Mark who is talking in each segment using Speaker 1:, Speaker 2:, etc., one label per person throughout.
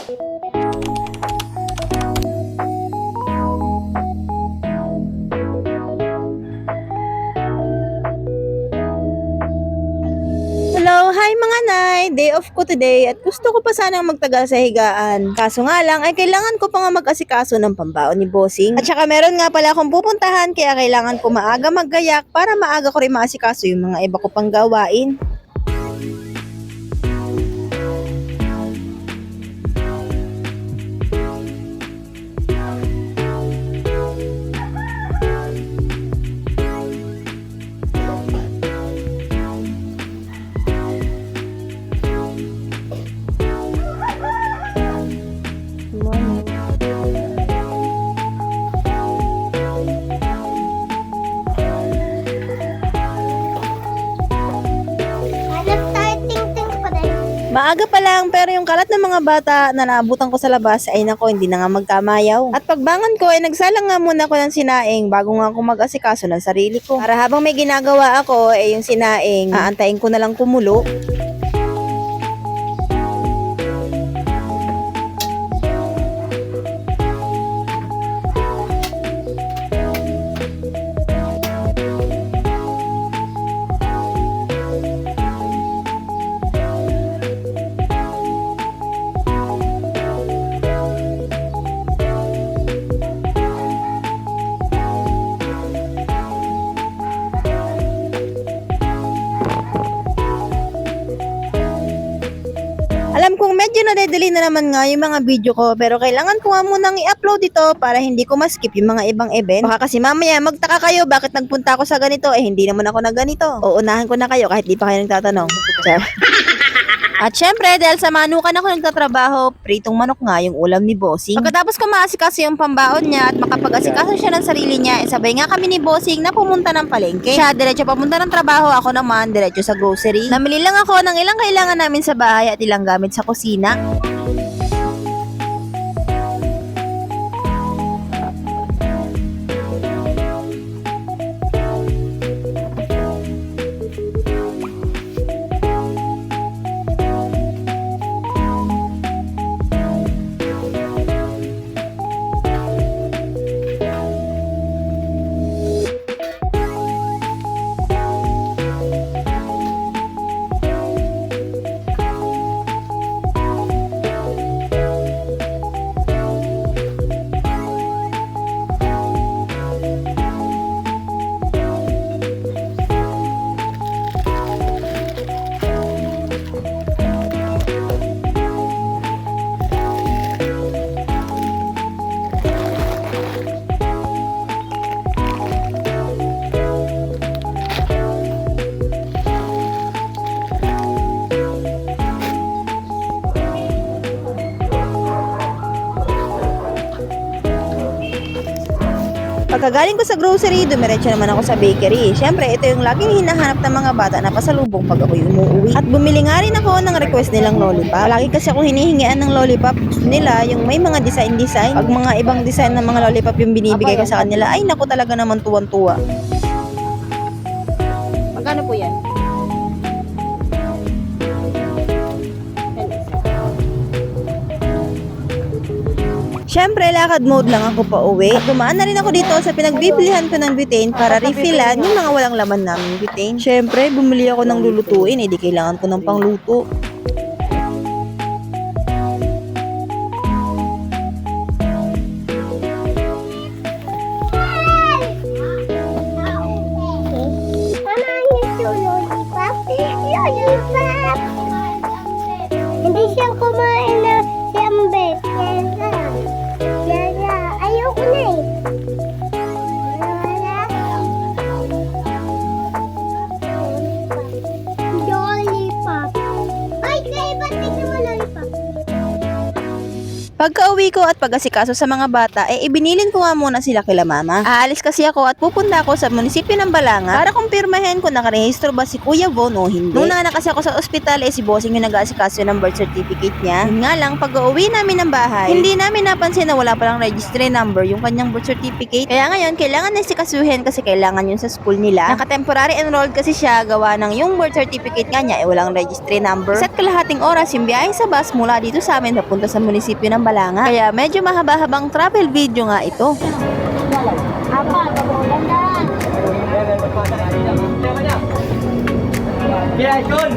Speaker 1: Hello, hi mga nay! Day off ko today at gusto ko pa sanang magtagal sa higaan. Kaso nga lang ay kailangan ko pa nga mag-asikaso ng pambaon ni Bossing. At saka meron nga pala akong pupuntahan kaya kailangan ko maaga maggayak para maaga ko rin maasikaso yung mga iba ko pang gawain. Maaga pa lang pero yung kalat ng mga bata na naabutan ko sa labas ay nako hindi na nga magkamayaw. At pagbangon ko ay nagsalang nga muna ako ng sinaing bago nga ako mag-asikaso ng sarili ko. Para habang may ginagawa ako ay yung sinaing aantayin ko na lang kumulo. Alam kong medyo nadedeli na naman nga yung mga video ko pero kailangan ko nga munang i-upload ito para hindi ko ma-skip yung mga ibang event. Baka kasi mamaya magtaka kayo bakit nagpunta ako sa ganito hindi naman ako na ganito. Uunahan ko na kayo kahit di pa kayo nagtatanong. At syempre, dahil sa manukan ako nagtatrabaho, pritong manok nga yung ulam ni Bossing. Pagkatapos ko maasikaso yung pambaon niya at makapag-asikaso siya ng sarili niya, sabay nga kami ni Bossing na pumunta ng palengke. Siya, diretso papunta ng trabaho, ako naman, diretso sa grocery. Namili lang ako ng ilang kailangan namin sa bahay at ilang gamit sa kusina. Pagkagaling ko sa grocery, dumiretso naman ako sa bakery. Syempre, ito yung laging hinahanap ng mga bata na pasalubong pag ako'y umuwi. At bumili nga rin ako ng request nilang lollipop. Lagi kasi ako hinihingian ng lollipop. Gusto nila yung may mga design. Pag mga ibang design ng mga lollipop yung binibigay ko sa kanila, ay naku talaga naman tuwan-tuwa. Magkano po yan? Syempre, lakad mode lang ako pa uwi. At dumaan na rin ako dito sa pinagbibilihan ko ng butane para refillan yung mga walang laman namin butane. Syempre, bumili ako ng lulutuin, di kailangan ko ng pangluto.
Speaker 2: Hindi siya kumain na siyambet. Ayoko na eh. Lollipop.
Speaker 1: Pagka-uwi ko at pag-asikaso sa mga bata, ibinilin ko nga muna sila kila mama. Aalis kasi ako at pupunta ako sa munisipyo ng Balanga para kumpirmahin kung nakarehistro ba si Kuya Von o hindi. Nung na kasi ako sa ospital, si bossing yung nag-aasikaso ng birth certificate niya. Yun nga lang, pag-uwi namin ng bahay, hindi namin napansin na wala palang registry number yung kanyang birth certificate. Kaya ngayon, kailangan na sikasuhin kasi kailangan yun sa school nila. Naka-temporary enrolled kasi siya, gawa ng yung birth certificate nga niya walang registry number. Isa't kalahating oras yung biyahe sa bus mula dito sa amin papunta sa munisipyo ng Balanga. Kaya medyo mahaba-habang travel video nga ito.
Speaker 2: Apa, kabulan na.
Speaker 3: Yeah, John.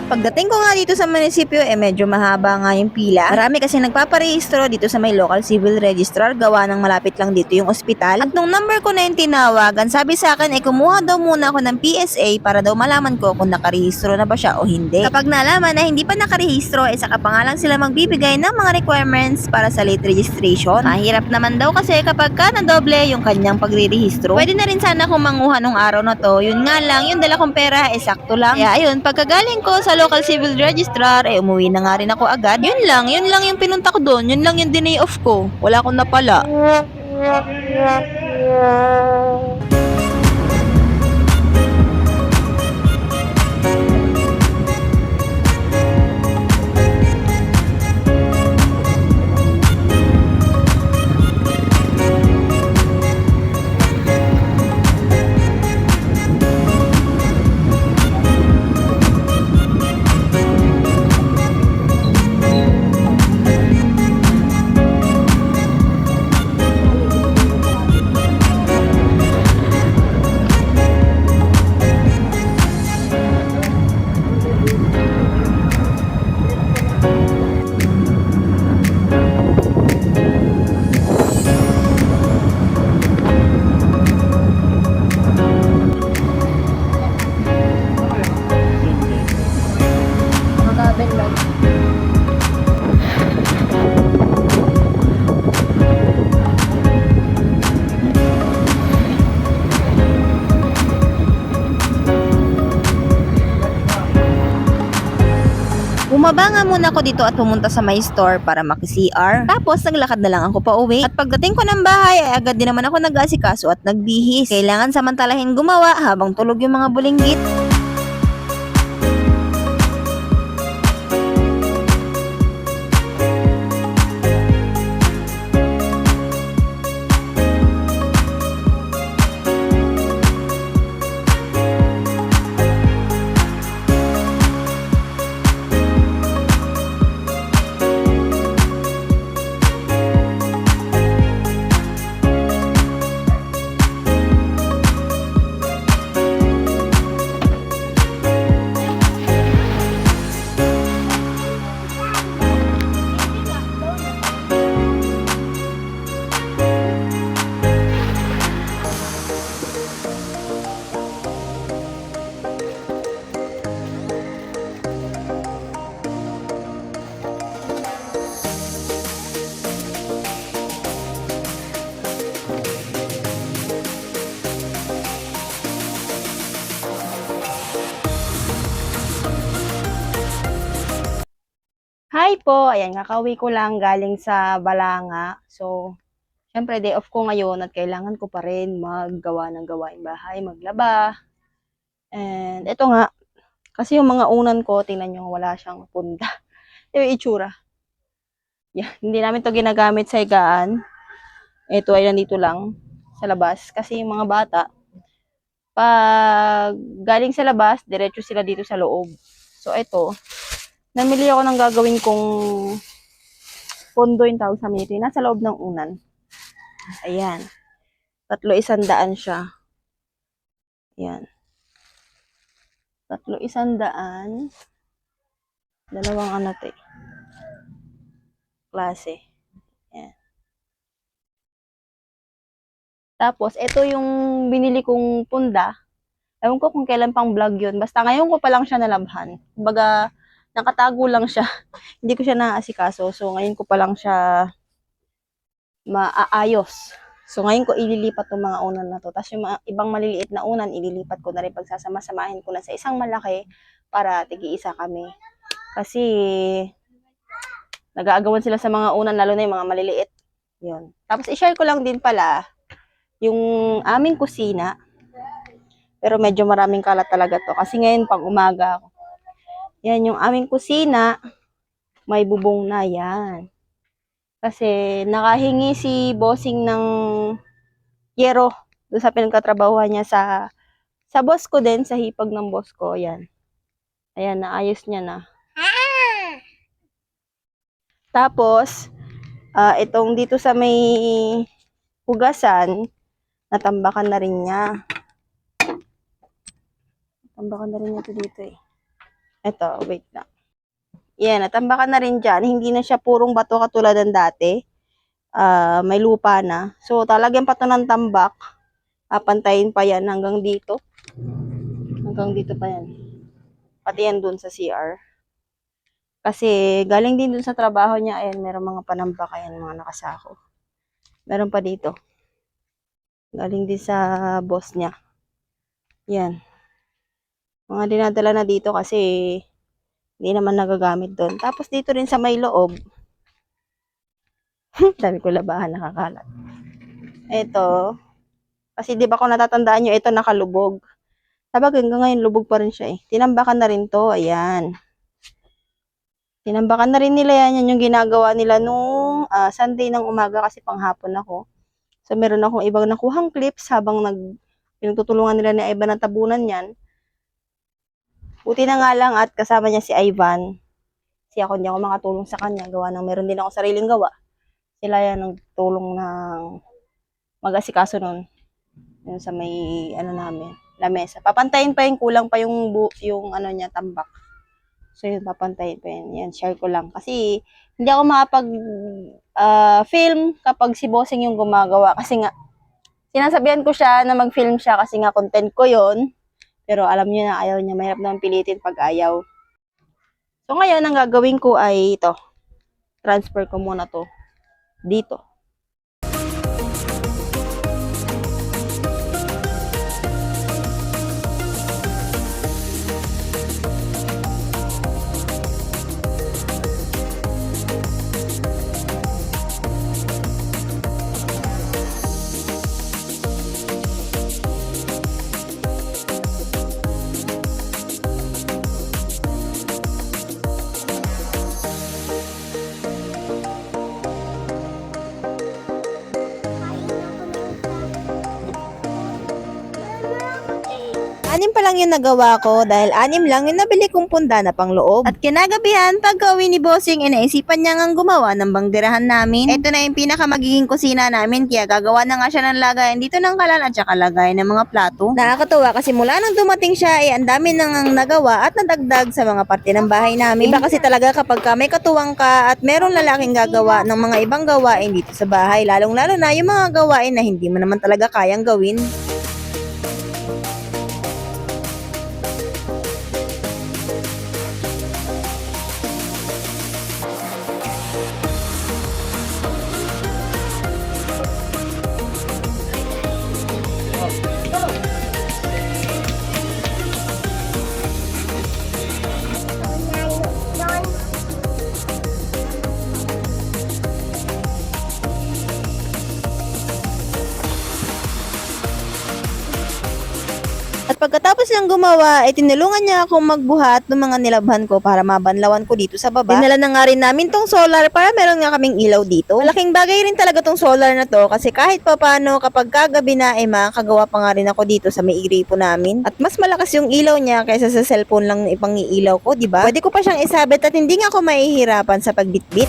Speaker 1: Pagdating ko nga dito sa munisipyo, medyo mahaba nga yung pila. Marami kasi nagpaparehistro dito sa may local civil registrar, gawa ng malapit lang dito yung ospital. At nung number ko na yung tinawagan, sabi sa akin, kumuha daw muna ako ng PSA para daw malaman ko kung nakarehistro na ba siya o hindi. Kapag nalaman na hindi pa nakarehistro, saka pa nga lang sila magbibigay ng mga requirements para sa late registration. Mahirap naman daw kasi kapag ka nadoble yung kanyang pagrerehistro. Pwede na rin sana kung manguha nung araw na to. Yun nga lang, yung dala kong pera, sakto lang. Kaya ayun, pagkagaling ko sa local civil registrar, umuwi na nga rin ako agad. Yun lang yung pinunta ko doon. Yun lang yung dinay off ko. Wala akong napala. Bumaba nga muna ako dito at pumunta sa my store para maki-CR. Tapos naglakad na lang ako pa uwi. At pagdating ko ng bahay ay agad din naman ako nag-asikaso at nagbihis. Kailangan samantalahin gumawa habang tulog yung mga bulinggit. po, ayan, kakauwi ko lang galing sa Balanga. So, syempre day off ko ngayon at kailangan ko pa rin maggawa ng gawaing bahay, maglaba. And ito nga, kasi yung mga unan ko, tingnan nyo, wala siyang punda. Yung itsura. Yeah, hindi namin to ginagamit sa higaan. Ito ay nandito lang sa labas. Kasi yung mga bata, pag galing sa labas, diretso sila dito sa loob. So, ito, namili ako ng gagawin kong pondo yung tawag sa amin ito. Nasa loob ng unan. Ayan. 300 siya. Ayan. 300. Dalawang ano to eh. Klase. Ayan. Tapos, ito yung binili kong punda. Ewan ko kung kailan pang vlog yun. Basta ngayon ko pa lang siya nalabhan. Kumbaga, nakatago lang siya. Hindi ko siya naasikaso. So, ngayon ko pa lang siya maaayos. So, ngayon ko ililipat tong mga unan na to. Tapos, yung mga ibang maliliit na unan, ililipat ko na rin pagsasama-samahin ko na sa isang malaki para tigi-isa kami. Kasi, nag-aagawan sila sa mga unan, lalo na yung mga maliliit. Yun. Tapos, i-share ko lang din pala yung aming kusina. Pero medyo maraming kalat talaga to. Kasi ngayon, pang umaga ako. Yan, yung aming kusina, may bubong na yan. Kasi nakahingi si bossing ng yero doon sa pinagkatrabahuhan niya sa boss ko din, sa hipag ng boss ko. Yan. Ayan, naayos niya na. Tapos, itong dito sa may hugasan, natambakan na rin niya. Natambakan na rin niya ito dito eh. Ito, wait lang. Yan, natambakan na rin dyan. Hindi na siya purong bato katulad ng dati. May lupa na. So, talagyan pa ito ng tambak. Pantayin pa yan hanggang dito. Hanggang dito pa yan. Pati yan dun sa CR. Kasi galing din dun sa trabaho niya. Ayan, meron mga panambak. Ayan, mga nakasako. Meron pa dito. Galing din sa boss niya. Yan. Mga dinadala na dito kasi hindi naman nagagamit doon. Tapos dito rin sa may loob. Dami ko labahan, nakakalat. Ito. Kasi di ba kung natatandaan nyo, ito nakalubog. Sabagay hanggang ngayon lubog pa rin siya eh. Tinambakan na rin to. Ayan. Tinambakan na rin nila yan. Yan yung ginagawa nila nung Sunday ng umaga kasi panghapon ako. So meron akong ibang nakuhang clips habang pinagtutulungan nila ni Ivan na tabunan yan. Buti na nga lang at kasama niya si Ivan. Kasi ako hindi ako makatulong sa kanya. Gawa ng meron din ako sariling gawa. Sila yan nagtulong ng mag-asikaso nun. Yun sa may ano namin, lamesa. Papantayin pa yung kulang pa yung ano niya, tambak. So yun, papantayin pa yun. Yan, share ko lang. Kasi hindi ako makapag film kapag si bossing yung gumagawa. Kasi nga, sinasabihan ko siya na mag-film siya kasi nga content ko yon. Pero alam niyo na ayaw niya. Mahirap naman pilitin pag ayaw. So ngayon, ang gagawin ko ay ito. Transfer ko muna to dito. Anim pa lang yung nagawa ko dahil 6 lang yung nabili kong punda na pang loob. At kinagabihan, pag-uwi ni Bossing, inaisipan niya ngang gumawa ng banggerahan namin. Ito na yung pinaka magiging kusina namin, kaya gagawa na nga siya ng lagayan dito ng kalan at saka lagayan ng mga plato. Nakakatuwa kasi mula nang dumating siya, ang dami nang nagawa at nadagdag sa mga parte ng bahay namin. Iba kasi talaga kapag may katuwang ka at meron lalaking gagawa ng mga ibang gawain dito sa bahay, lalong-lalo na yung mga gawain na hindi mo naman talaga kayang gawin. pagkatapos niyang gumawa, ay tinulungan niya akong magbuhat ng mga nilabhan ko para mabanlawan ko dito sa baba. Dinala na nga rin namin tong solar para meron nga kaming ilaw dito. Malaking bagay rin talaga tong solar na to kasi kahit papano kapag kagabi na ay makakagawa pa nga rin ako dito sa may igripo namin. At mas malakas yung ilaw niya kaysa sa cellphone lang ipangiilaw ko, di ba? Pwede ko pa siyang isabit at hindi nga ako mahihirapan sa pagbitbit.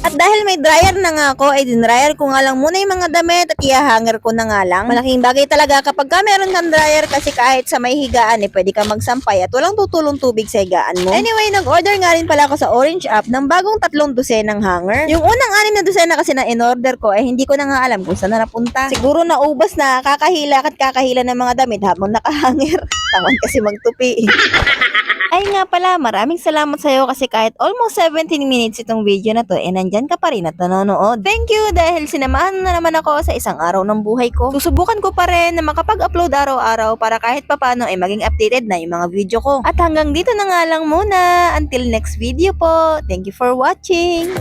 Speaker 1: At dahil may dryer na nga ako, ay dinryer ko nga lang muna yung mga damit at i-hanger ko na nga lang. Malaking bagay talaga kapag ka meron kang dryer kasi kahit sa may higaan pwede ka magsampay at walang tutulong tubig sa higaan mo. Anyway, nag-order nga rin pala ako sa Orange app ng bagong 3 dosenang hanger. Yung unang 6 na dosena kasi na in-order ko ay hindi ko na nga alam kung saan na napunta. Siguro naubos na, kakahila at kakahila ng mga damit habang nakahanger. Tangon kasi magtupi. Ay nga pala, maraming salamat sa'yo kasi kahit almost 17 minutes itong video na to, nandyan ka pa rin at nanonood. Thank you dahil sinamahan na naman ako sa isang araw ng buhay ko. Susubukan ko pa rin na makapag-upload araw-araw para kahit papano ay maging updated na yung mga video ko. At hanggang dito na nga lang muna. Until next video po. Thank you for watching.